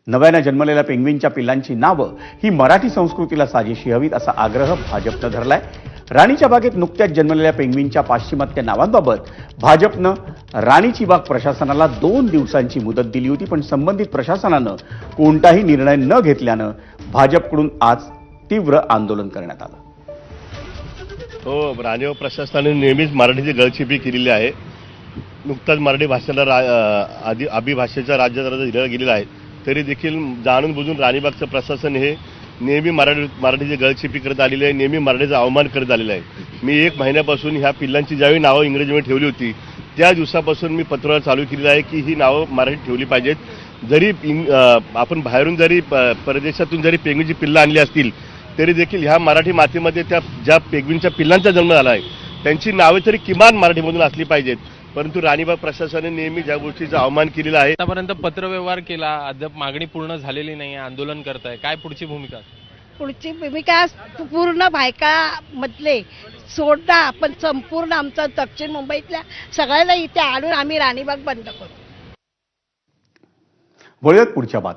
नव्यानं जन्मलेल्या पेंग्विनच्या पिल्लांची नावं ही मराठी संस्कृतीला साजेशी हवीत असा आग्रह भाजपनं धरलाय। राणीच्या बागेत नुकत्याच जन्मलेल्या पेंग्विनच्या पाश्चिमात्य नावांबाबत भाजपनं राणीची बाग प्रशासनाला 2 दिवसांची मुदत दिली होती, पण संबंधित प्रशासनानं कोणताही निर्णय न घेतल्यानं भाजपकडून आज तीव्र आंदोलन करण्यात आलं। हो, राणीव प्रशासनाने नेहमीच मराठीची गळचेपी केलेली आहे। नुकताच मराठी भाषेला अभिभाषेचा राज्य दर्जा दिला गेलेला आहे, तरी देखील जाणून बुजून राणीबागचं प्रशासन हे नेहमी मराठीची गळचेपी करत आलेली आहे, नेहमी मराठीचा अवमान करत आलेला आहे। मी 1 महिन्यापासून ह्या पिल्लांची ज्यावेळी नावं इंग्रजीमध्ये ठेवली होती त्या दिवसापासून मी पत्रव्यवहार चालू केलेला आहे की ही नावं मराठीत ठेवली पाहिजेत। जरी आपण बाहेरून जरी परदेशातून जरी पेंग्विनची पिल्लं आणली असतील तरी देखील ह्या मराठी मातीमध्ये त्या ज्या पेंग्विनच्या पिल्लांचा जन्म झाला आहे त्यांची नावे तरी किमान मराठीमधून असली पाहिजेत। परंतु राणीबाग प्रशासनाने नेहमी ज्या गोष्टीचा अवमान केलेला आहे, आतापर्यंत पत्रव्यवहार केला, अद्याप मागणी पूर्ण झालेली नाही, आंदोलन करताय, काय पुढची भूमिका? पुढची भूमिका पूर्ण बायका मधले सोडता आपण संपूर्ण आमचा दक्षिण मुंबईतल्या सगळ्याला इथे आणून आम्ही राणीबाग बंद करू। वळूयात पुढच्या बातमीत।